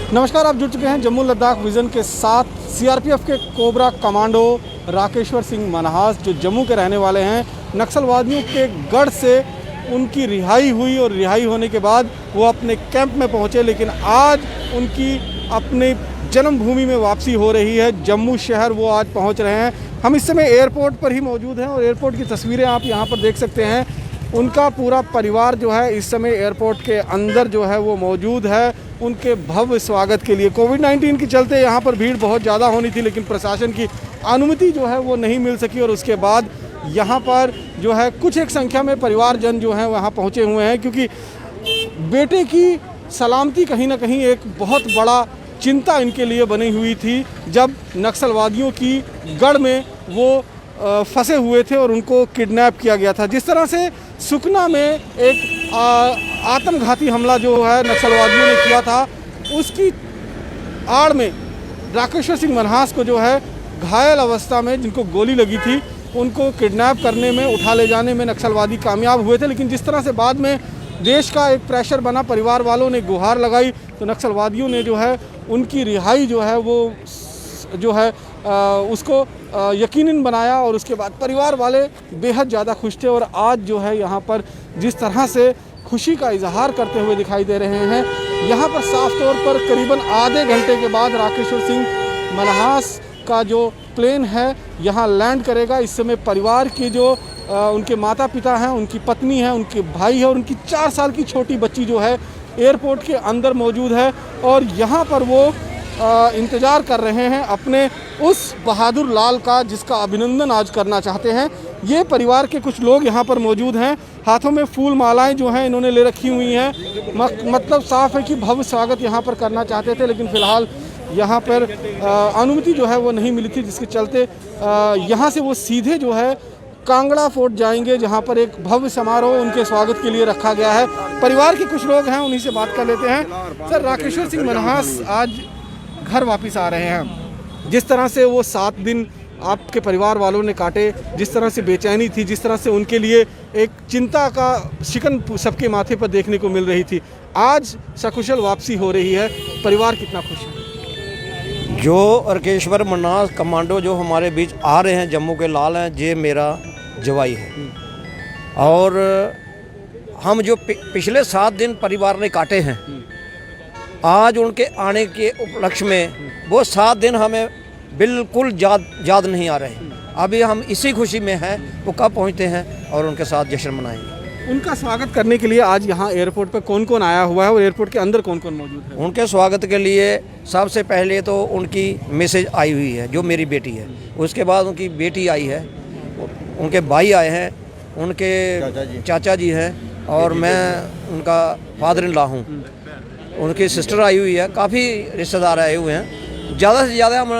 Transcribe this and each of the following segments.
नमस्कार, आप जुड़ चुके हैं जम्मू लद्दाख विज़न के साथ। सीआरपीएफ के कोबरा कमांडो राकेश्वर सिंह मनहास जो जम्मू के रहने वाले हैं, नक्सलवादियों के गढ़ से उनकी रिहाई हुई और रिहाई होने के बाद वो अपने कैंप में पहुंचे, लेकिन आज उनकी अपनी जन्मभूमि में वापसी हो रही है। जम्मू शहर वो आज पहुंच रहे हैं। हम इस समय एयरपोर्ट पर ही मौजूद हैं और एयरपोर्ट की तस्वीरें आप यहाँ पर देख सकते हैं। उनका पूरा परिवार जो है इस समय एयरपोर्ट के अंदर जो है वो मौजूद है उनके भव्य स्वागत के लिए। कोविड-19 के चलते यहाँ पर भीड़ बहुत ज़्यादा होनी थी, लेकिन प्रशासन की अनुमति जो है वो नहीं मिल सकी और उसके बाद यहाँ पर जो है कुछ एक संख्या में परिवारजन जो हैं वहाँ पहुँचे हुए हैं, क्योंकि बेटे की सलामती कहीं ना कहीं एक बहुत बड़ा चिंता इनके लिए बनी हुई थी जब नक्सलवादियों की गढ़ में वो फंसे हुए थे और उनको किडनैप किया गया था। जिस तरह से सुकना में एक आत्मघाती हमला जो है नक्सलवादियों ने किया था, उसकी आड़ में राकेश्वर सिंह मनहास को जो है घायल अवस्था में जिनको गोली लगी थी उनको किडनैप करने में, उठा ले जाने में नक्सलवादी कामयाब हुए थे। लेकिन जिस तरह से बाद में देश का एक प्रेशर बना, परिवार वालों ने गुहार लगाई, तो नक्सलवादियों ने जो है उनकी रिहाई जो है वो जो है उसको यकीनन बनाया और उसके बाद परिवार वाले बेहद ज़्यादा खुश थे। और आज जो है यहाँ पर जिस तरह से खुशी का इजहार करते हुए दिखाई दे रहे हैं, यहाँ पर साफ तौर पर करीबन आधे घंटे के बाद राकेश्वर सिंह मनहास का जो प्लेन है यहाँ लैंड करेगा। इस समय परिवार की जो उनके माता पिता हैं, उनकी पत्नी है, उनके भाई है और उनकी 4 साल की छोटी बच्ची जो है एयरपोर्ट के अंदर मौजूद है और यहाँ पर वो इंतज़ार कर रहे हैं अपने उस बहादुर लाल का जिसका अभिनंदन आज करना चाहते हैं। ये परिवार के कुछ लोग यहाँ पर मौजूद हैं, हाथों में फूल मालाएं जो हैं इन्होंने ले रखी हुई हैं। मतलब साफ है कि भव्य स्वागत यहाँ पर करना चाहते थे, लेकिन फ़िलहाल यहाँ पर अनुमति जो है वो नहीं मिली थी, जिसके चलते यहाँ से वो सीधे जो है कांगड़ा फोर्ट जाएंगे, जहाँ पर एक भव्य समारोह उनके स्वागत के लिए रखा गया है। परिवार के कुछ लोग हैं, उन्हीं से बात कर लेते हैं। सर, राकेश्वर सिंह मनहास आज घर वापस आ रहे हैं। जिस तरह से वो 7 दिन आपके परिवार वालों ने काटे, जिस तरह से बेचैनी थी, जिस तरह से उनके लिए एक चिंता का शिकन सबके माथे पर देखने को मिल रही थी, आज सकुशल वापसी हो रही है, परिवार कितना खुश है? जो राकेश्वर मनहास कमांडो जो हमारे बीच आ रहे हैं, जम्मू के लाल हैं, ये मेरा जवाई है। और हम जो पिछले 7 दिन परिवार ने काटे हैं, आज उनके आने के उपलक्ष्य में वो 7 दिन हमें बिल्कुल याद नहीं आ रहे। अभी हम इसी खुशी में हैं, वो कब पहुंचते हैं और उनके साथ जश्न मनाएंगे। उनका स्वागत करने के लिए आज यहाँ एयरपोर्ट पर कौन कौन आया हुआ है और एयरपोर्ट के अंदर कौन कौन मौजूद है? उनके स्वागत के लिए सबसे पहले तो उनकी मैसेज आई हुई है जो मेरी बेटी है, उसके बाद उनकी बेटी आई है, उनके भाई आए हैं, उनके चाचा जी हैं और मैं उनका फादर इन लॉ हूँ, उनकी सिस्टर आई हुई है, काफ़ी रिश्तेदार आए हुए हैं। ज़्यादा से ज़्यादा हम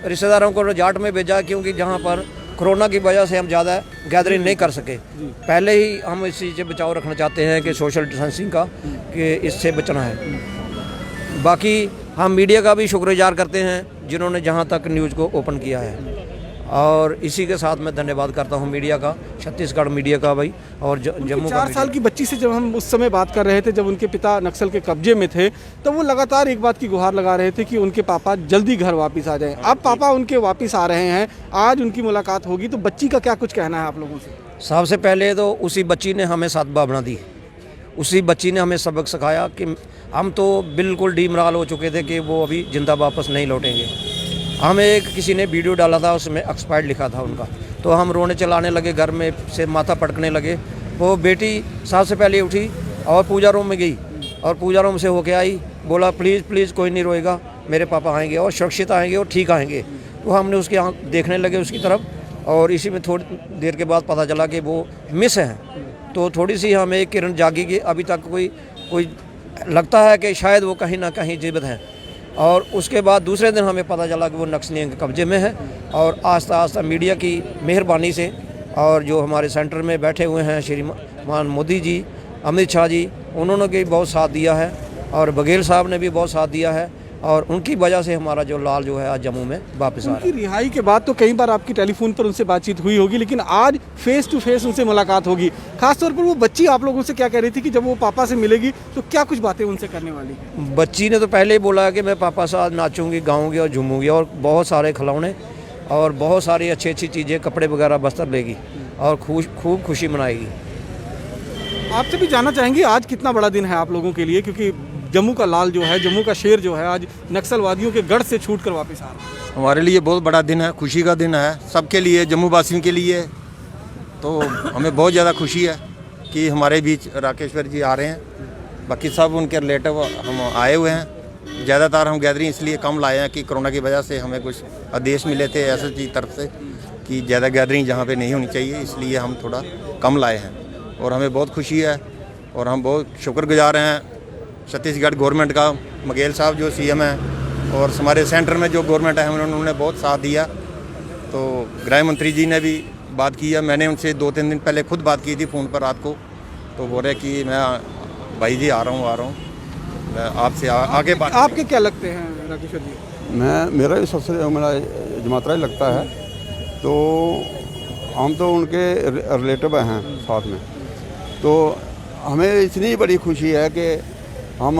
रिश्तेदारों को जाट में भेजा, क्योंकि जहाँ पर कोरोना की वजह से हम ज़्यादा गैदरिंग नहीं कर सके। पहले ही हम इस चीज़ से बचाव रखना चाहते हैं कि सोशल डिस्टेंसिंग का, कि इससे बचना है। बाकी हम मीडिया का भी शुक्रगुजार करते हैं जिन्होंने जहाँ तक न्यूज़ को ओपन किया है, और इसी के साथ मैं धन्यवाद करता हूँ मीडिया का, छत्तीसगढ़ मीडिया का भाई, और जम्मू 4 साल की बच्ची से जब हम उस समय बात कर रहे थे, जब उनके पिता नक्सल के कब्जे में थे, तो वो लगातार एक बात की गुहार लगा रहे थे कि उनके पापा जल्दी घर वापस आ जाएं। अब पापा उनके वापस आ रहे हैं, आज उनकी मुलाकात होगी, तो बच्ची का क्या कुछ कहना है आप लोगों से? सबसे पहले तो उसी बच्ची ने हमें सद्भावना दी, उसी बच्ची ने हमें सबक सिखाया कि हम तो बिल्कुल डीमराल हो चुके थे कि वो अभी जिंदा वापस नहीं लौटेंगे। हमें एक किसी ने वीडियो डाला था, उसमें एक्सपायर्ड लिखा था उनका, तो हम रोने चलाने लगे, घर में से माथा पटकने लगे। वो बेटी सबसे पहले उठी और पूजा रूम में गई और पूजा रूम से होके आई, बोला प्लीज़ प्लीज़ कोई नहीं रोएगा, मेरे पापा आएंगे और सुरक्षित आएंगे और ठीक आएंगे। तो हमने उसके आँख देखने लगे उसकी तरफ, और इसी में थोड़ी देर के बाद पता चला कि वो मिस हैं। तो थोड़ी सी हमें एक किरण जागी कि अभी तक कोई लगता है कि शायद वो कहीं ना कहीं जीवित हैं। और उसके बाद दूसरे दिन हमें पता चला कि वो नक्सलियों के कब्जे में है, और आस्ता आस्ता मीडिया की मेहरबानी से, और जो हमारे सेंटर में बैठे हुए हैं श्रीमान मोदी जी, अमित शाह जी, उन्होंने भी बहुत साथ दिया है, और बघेल साहब ने भी बहुत साथ दिया है, और उनकी वजह से हमारा जो लाल जो है आज जम्मू में वापस आ रहा उनकी रिहाई के बाद तो कई बार आपकी टेलीफोन पर उनसे बातचीत हुई होगी, लेकिन आज फेस टू फेस उनसे मुलाकात होगी। खासतौर पर वो बच्ची आप लोगों से क्या कह रही थी कि जब वो पापा से मिलेगी तो क्या कुछ बातें उनसे करने वाली है? बच्ची ने तो पहले ही बोला कि मैं पापा साथ नाचूंगी, गाऊंगी और झूमूंगी, और बहुत सारे खिलौने और बहुत सारी अच्छी अच्छी चीज़ें, कपड़े वगैरह बस्तर लेगी और खूब खुशी मनाएगी। आपसे भी जानना चाहेंगे आज कितना बड़ा दिन है आप लोगों के लिए, क्योंकि जम्मू का लाल जो है, जम्मू का शेर जो है आज नक्सलवादियों के गढ़ से छूट कर वापस आ रहा है। हमारे लिए बहुत बड़ा दिन है, खुशी का दिन है सबके लिए, जम्मू वासियों के लिए। तो हमें बहुत ज़्यादा खुशी है कि हमारे बीच राकेश्वर जी आ रहे हैं। बाकी सब उनके रिलेटिव हम आए हुए हैं। ज़्यादातर हम गैदरिंग इसलिए कम लाए हैं कि कोरोना की वजह से हमें कुछ आदेश मिले थे एसएस की तरफ से कि ज़्यादा गैदरिंग जहाँ पे नहीं होनी चाहिए, इसलिए हम थोड़ा कम लाए हैं। और हमें बहुत खुशी है और हम बहुत शुक्रगुजार हैं छत्तीसगढ़ गवर्नमेंट का, मघेल साहब जो सीएम हैं, और हमारे सेंटर में जो गवर्नमेंट है उन्होंने बहुत साथ दिया। तो गृह मंत्री जी ने भी बात की है, मैंने उनसे 2-3 दिन पहले खुद बात की थी फ़ोन पर रात को। तो बोल रहे कि मैं भाई जी आ रहा हूँ, मैं आपसे आगे बात। आपके क्या लगते हैं राकेश्वर जी? मेरा भी सबसे मेरा जमातरा ही लगता है। तो हम तो उनके रिलेटिव हैं साथ में, तो हमें इतनी बड़ी खुशी है कि हम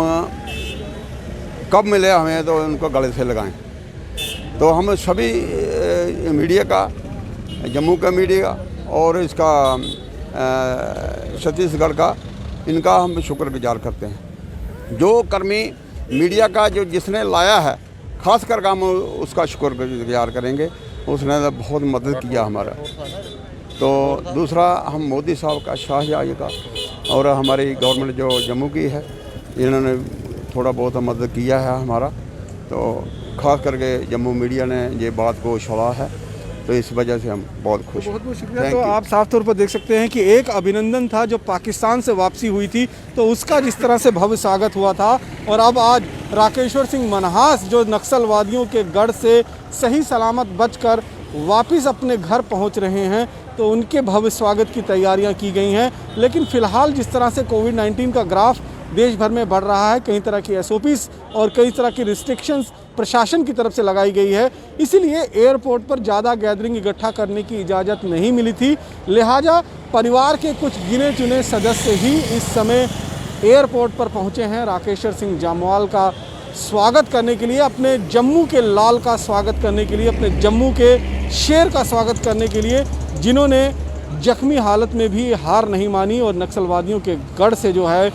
कब मिले हमें तो उनको गले से लगाएं। तो हम सभी मीडिया का, जम्मू का मीडिया और इसका छत्तीसगढ़ का, इनका हम शुक्रगुजार करते हैं। जो कर्मी मीडिया का जो जिसने लाया है, ख़ास कर हम उसका शुक्रगुजार करेंगे, उसने तो बहुत मदद किया हमारा। तो दूसरा हम मोदी साहब का, शाहजहाँ का और हमारी गवर्नमेंट जो जम्मू की है, इन्होंने थोड़ा बहुत मदद किया है हमारा। तो ख़ास करके जम्मू मीडिया ने ये बात को उछाला है, तो इस वजह से हम बहुत खुश हैं। बहुत बहुत शुक्रिया। तो आप साफ तौर पर देख सकते हैं कि एक अभिनंदन था जो पाकिस्तान से वापसी हुई थी, तो उसका जिस तरह से भव्य स्वागत हुआ था, और अब आज राकेश्वर सिंह मनहास जो नक्सलवादियों के गढ़ से सही सलामत बचकर वापस अपने घर पहुंच रहे हैं, तो उनके भव्य स्वागत की तैयारियां की गई हैं। लेकिन फ़िलहाल जिस तरह से कोविड-19 का ग्राफ देश भर में बढ़ रहा है, कई तरह की एसओपीज़ और कई तरह की रिस्ट्रिक्शंस प्रशासन की तरफ से लगाई गई है, इसीलिए एयरपोर्ट पर ज़्यादा गैदरिंग इकट्ठा करने की इजाज़त नहीं मिली थी। लिहाजा परिवार के कुछ गिने चुने सदस्य ही इस समय एयरपोर्ट पर पहुंचे हैं राकेश्वर सिंह जामवाल का स्वागत करने के लिए, अपने जम्मू के लाल का स्वागत करने के लिए, अपने जम्मू के शेर का स्वागत करने के लिए, जिन्होंने जख्मी हालत में भी हार नहीं मानी और नक्सलवादियों के गढ़ से जो है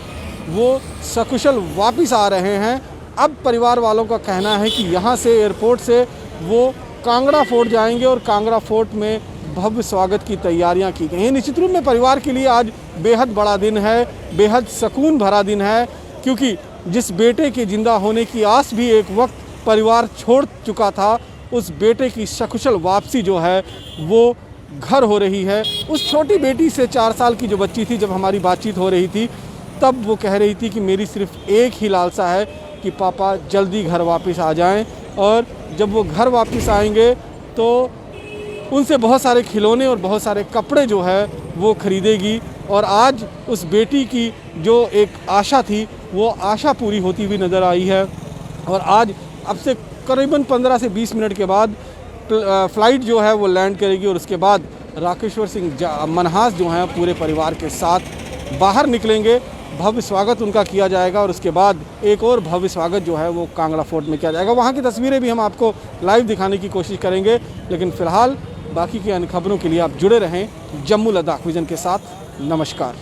वो सकुशल वापस आ रहे हैं। अब परिवार वालों का कहना है कि यहाँ से एयरपोर्ट से वो कांगड़ा फोर्ट जाएंगे और कांगड़ा फोर्ट में भव्य स्वागत की तैयारियां की गई हैं। निश्चित रूप में परिवार के लिए आज बेहद बड़ा दिन है, बेहद सुकून भरा दिन है, क्योंकि जिस बेटे के जिंदा होने की आस भी एक वक्त परिवार छोड़ चुका था, उस बेटे की सकुशल वापसी जो है वो घर हो रही है। उस छोटी बेटी से 4 साल की जो बच्ची थी, जब हमारी बातचीत हो रही थी, तब वो कह रही थी कि मेरी सिर्फ एक ही लालसा है कि पापा जल्दी घर वापस आ जाएं, और जब वो घर वापस आएंगे तो उनसे बहुत सारे खिलौने और बहुत सारे कपड़े जो है वो ख़रीदेगी। और आज उस बेटी की जो एक आशा थी, वो आशा पूरी होती हुई नज़र आई है। और आज अब से करीबन 15 से 20 मिनट के बाद फ़्लाइट जो है वो लैंड करेगी, और उसके बाद राकेश्वर सिंह मनहास जो हैं पूरे परिवार के साथ बाहर निकलेंगे। भव्य स्वागत उनका किया जाएगा, और उसके बाद एक और भव्य स्वागत जो है वो कांगड़ा फोर्ट में किया जाएगा। वहाँ की तस्वीरें भी हम आपको लाइव दिखाने की कोशिश करेंगे, लेकिन फ़िलहाल बाकी की अन्य खबरों के लिए आप जुड़े रहें जम्मू लद्दाख विज़न के साथ। नमस्कार।